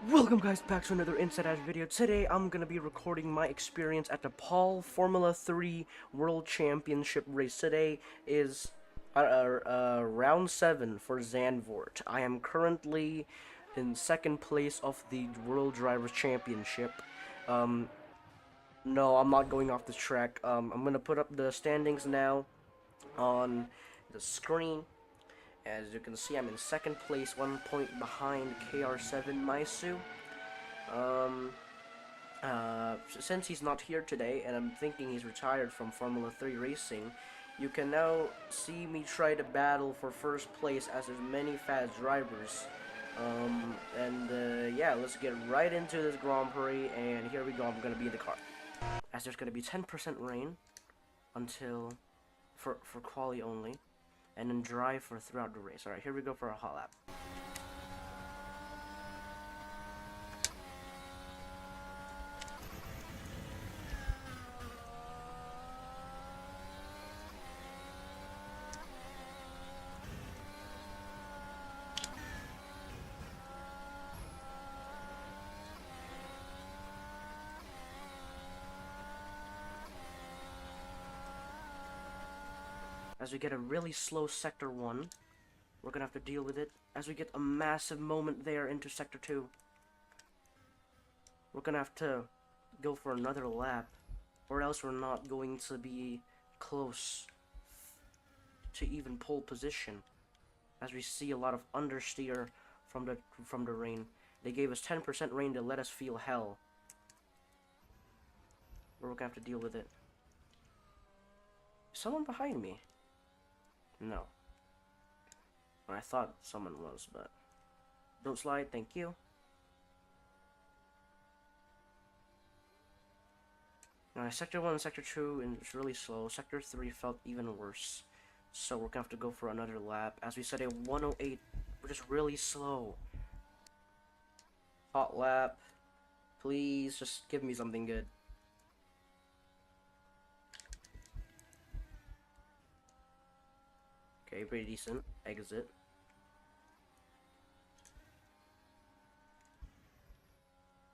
Welcome guys back to another Inside Edge video. Today I'm gonna be recording my experience at the Paul Formula 3 World Championship race. Today is round 7 for Zandvoort. I am currently in second place of the World Drivers Championship. No, I'm not going off the track. I'm gonna put up the standings now on the screen. As you can see, I'm in second place, 1 point behind KR7 Maisu. Since he's not here today, and I'm thinking he's retired from Formula 3 racing, you can now see me try to battle for first place as there's many fast drivers. Yeah, let's get right into this Grand Prix, and here we go, I'm gonna be in the car. As there's gonna be 10% rain until, for quali only, and then dry for throughout the race. Alright, here we go for a hot lap. As we get a really slow Sector 1, we're gonna have to deal with it. As we get a massive moment there into Sector 2, we're gonna have to go for another lap, or else we're not going to be close to even pole position. As we see a lot of understeer from the rain. They gave us 10% rain to let us feel hell. We're gonna have to deal with it. Is someone behind me? No. I thought someone was, but don't slide, thank you. Now, Sector 1 and Sector 2 is really slow. Sector 3 felt even worse. So we're gonna have to go for another lap. As we said, a 108, which is really slow. Hot lap. Please, just give me something good. Okay, pretty decent. Exit.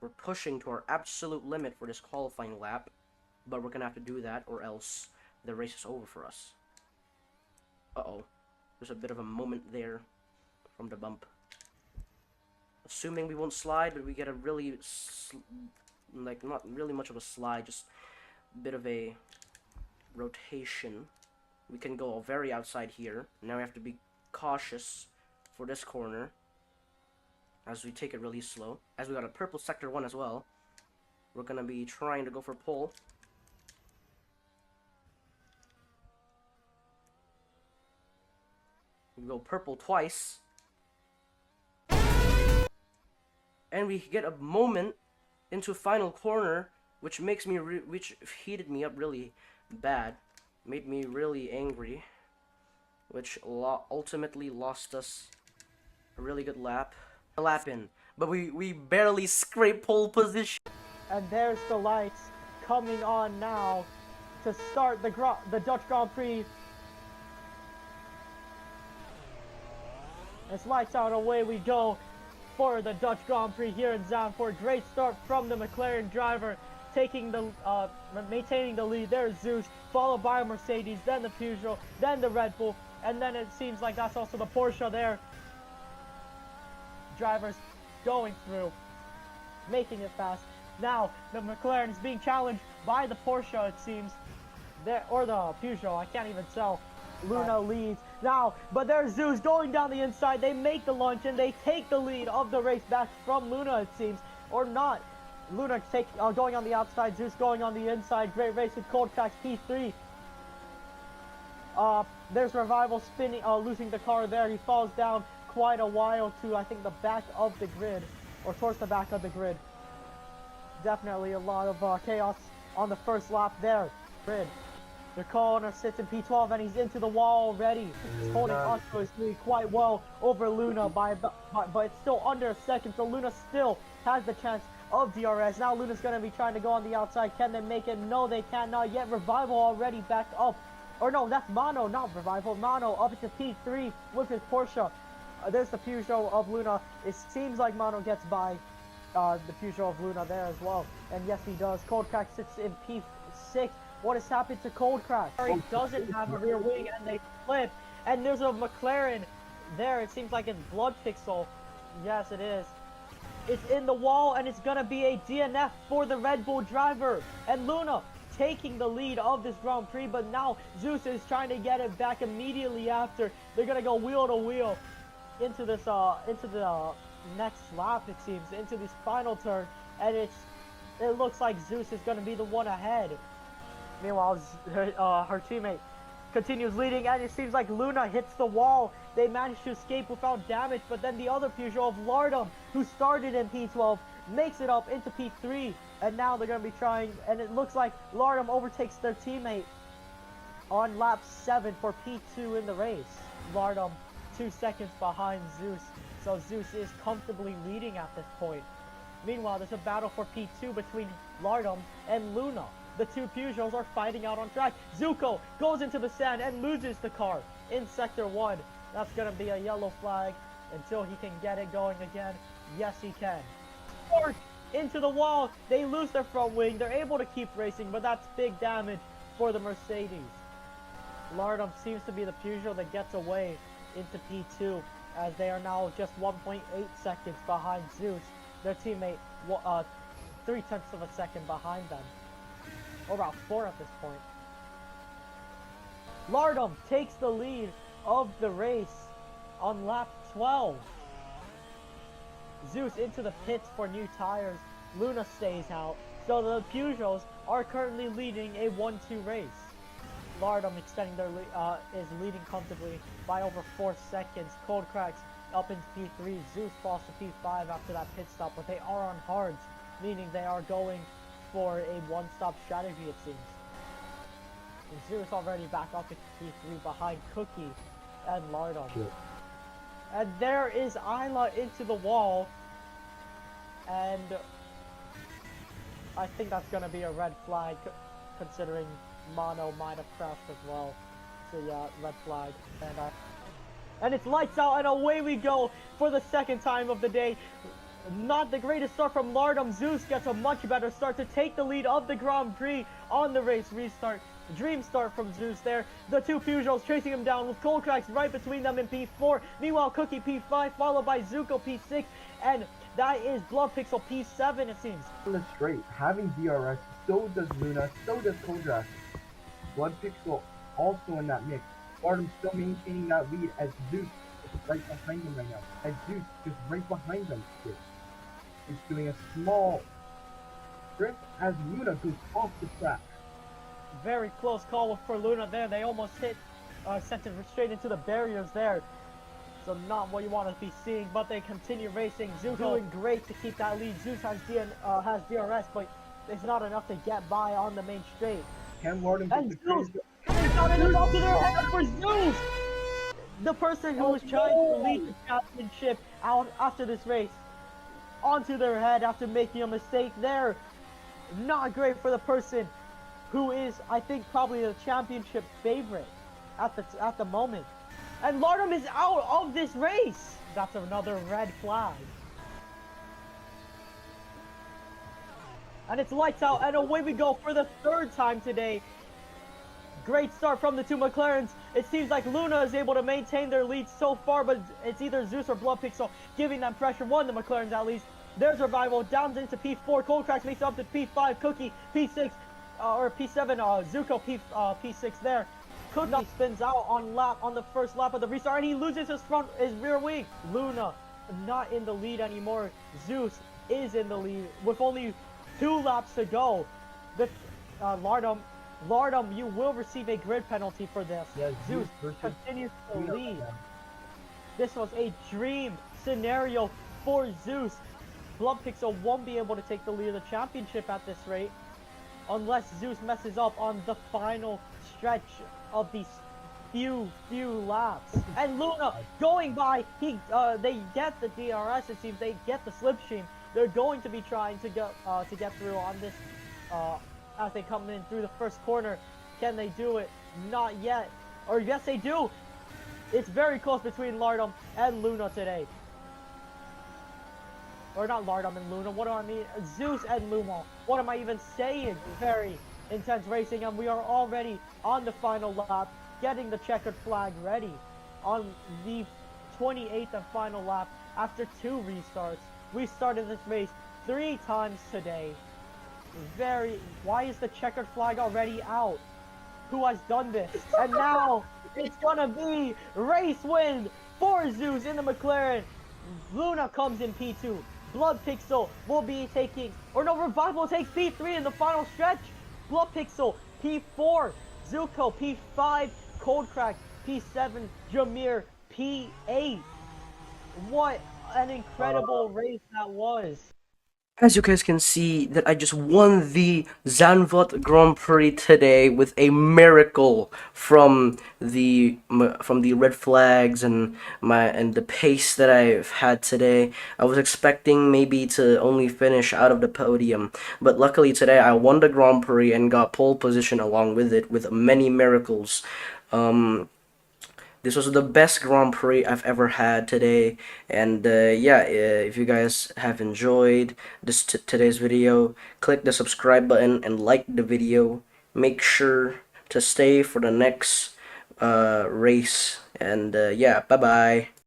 We're pushing to our absolute limit for this qualifying lap, but we're gonna have to do that or else the race is over for us. Uh-oh. There's a bit of a moment there from the bump. Assuming we won't slide, but we get a really, not really much of a slide, just a bit of a rotation. We can go very outside here. Now we have to be cautious for this corner as we take it really slow. As we got a purple Sector 1 as well, we're gonna be trying to go for pole. We go purple twice. And we get a moment into final corner, which makes me which heated me up really bad. Made me really angry, which ultimately lost us a really good lap. A lap in, but we barely scraped pole position. And there's the lights coming on now to start the Dutch Grand Prix. It's lights out, away we go for the Dutch Grand Prix here in Zandvoort. Great start from the Mclaren driver, taking the maintaining the lead. There's Zeus, followed by a Mercedes, then the Peugeot, then the Red Bull, and then it seems like that's also the Porsche there. Drivers going through, making it fast. Now the McLaren is being challenged by the Porsche, it seems, there, or the Peugeot. I can't even tell. Luna leads now, but there's Zeus going down the inside. They make the launch and they take the lead of the race back from Luna, it seems, or not. Luna going on the outside, Zeus going on the inside. Great race with Cold Tracks P3. There's Revival spinning, losing the car there. He falls down quite a while to, I think, the back of the grid, or towards the back of the grid. Definitely a lot of chaos on the first lap there. Grid. The corner sits in P12 and he's into the wall already. He's holding on to his lead quite well over Luna but it's still under a second, so Luna still has the chance of DRS. Now Luna's going to be trying to go on the outside. Can they make it? No, they cannot yet. Revival already back up. Or no, that's Mono, not Revival. Mono up to P3 with his Porsche. There's the Peugeot of Luna. It seems like Mono gets by. the future of Luna there as well. And yes, he does. Cold Crack sits in P6. What has happened to Cold Crack? He doesn't have a rear wing, and they flip. And there's a McLaren there. It seems like it's Blood Pixel. Yes, it is. It's in the wall, and it's gonna be a DNF for the Red Bull driver. And Luna taking the lead of this Grand Prix, but now Zeus is trying to get it back immediately after. They're gonna go wheel to wheel into this into the next lap, it seems, into this final turn, and it looks like Zeus is gonna be the one ahead. Meanwhile, her teammate continues leading, and it seems like Luna hits the wall. They manage to escape without damage, but then the other Peugeot of Lardum, who started in P12, makes it up into P3, and now they're going to be trying, and it looks like Lardum overtakes their teammate on lap 7 for P2 in the race. Lardum 2 seconds behind Zeus, so Zeus is comfortably leading at this point. Meanwhile, there's a battle for P2 between Lardum and Luna. The two Peugeots are fighting out on track. Zuko goes into the sand and loses the car in Sector 1. That's going to be a yellow flag until he can get it going again. Yes, he can. Fork into the wall. They lose their front wing. They're able to keep racing, but that's big damage for the Mercedes. Lardum seems to be the Peugeot that gets away into P2, as they are now just 1.8 seconds behind Zeus. Their teammate 0.3 of a second behind them. Or about 4 at this point. Lardum takes the lead of the race on lap 12. Zeus into the pits for new tires. Luna stays out. So the Peugeots are currently leading a 1-2 race. Lardum extending their is leading comfortably by over 4 seconds. Cold Cracks up into P3. Zeus falls to P5 after that pit stop, but they are on hards, meaning they are going for a one-stop strategy, it seems. And Zeus already back up into P3 behind Cookie and Lardum. Sure. And there is Isla into the wall, and I think that's going to be a red flag, considering Mono might have crashed as well. So yeah, red flag. And it's lights out, and away we go for the second time of the day. Not the greatest start from Lardum. Zeus gets a much better start to take the lead of the Grand Prix on the race restart. Dream start from Zeus there. The two Peugeots chasing him down with Cold Cracks right between them in P4. Meanwhile, Cookie P5 followed by Zuko P6, and that is Blood Pixel P7, it seems. On the straight, having DRS, so does Luna, so does Kodrak. Blood Pixel also in that mix. Lardum still maintaining that lead as Zeus is right behind him right now. As Zeus just right behind them is doing a small drift as Luna goes off the track. Very close call for Luna there. They almost sent it straight into the barriers there. So not what you want to be seeing, but they continue racing. Zeus doing great to keep that lead. Zeus has DRS, but it's not enough to get by on the main straight. Can Lardum And get the Zeus crazy? got it up to their head for Zeus! The person who was trying to lead the championship out after this race, onto their head after making a mistake there. Not great for the person who is, I think, probably the championship favorite at the moment. And Lardum is out of this race. That's another red flag. And it's lights out, and away we go for the third time today. Great start from the two McLarens. It seems like Luna is able to maintain their lead so far, but it's either Zeus or Blood Pixel giving them pressure. One, the McLarens at least. There's Revival down into P4. Cold Cracks makes it up to P5. Cookie P6 or P7. Zuko P6 there. Cookie spins out on the first lap of the restart, and he loses his rear wing. Luna not in the lead anymore. Zeus is in the lead with only 2 laps to go. The Lardum, you will receive a grid penalty for this. Yeah, Zeus versus continues to Luna. lead. This was a dream scenario for Zeus. Blood Pixel won't be able to take the lead of the championship at this rate unless Zeus messes up on the final stretch of these few laps. And Luna going by, they get the DRS, it seems. They get the slipstream. They're going to be trying to get through on this as they come in through the first corner. Can they do it? Not yet. Or yes, they do. It's very close between Lardum and Luna today. or not Lardom and Luna, what do I mean? Zeus and Luma. What am I even saying? Very intense racing, and we are already on the final lap, getting the checkered flag ready on the 28th and final lap after 2 restarts. We started this race 3 times today. Why is the checkered flag already out? Who has done this? And now it's gonna be race win for Zeus in the McLaren. Luna comes in P2. Blood Pixel will be taking, or no, Revive will take P3 in the final stretch. Blood Pixel P4, Zuko P5, Cold Crack P7, Jameer P8. What an incredible race that was. As you guys can see, that I just won the Zandvoort Grand Prix today with a miracle from the red flags and the pace that I've had today. I was expecting maybe to only finish out of the podium, but luckily today I won the Grand Prix and got pole position along with it with many miracles. This was the best Grand Prix I've ever had today, and yeah, if you guys have enjoyed today's video, click the subscribe button and like the video. Make sure to stay for the next race, and yeah, bye bye.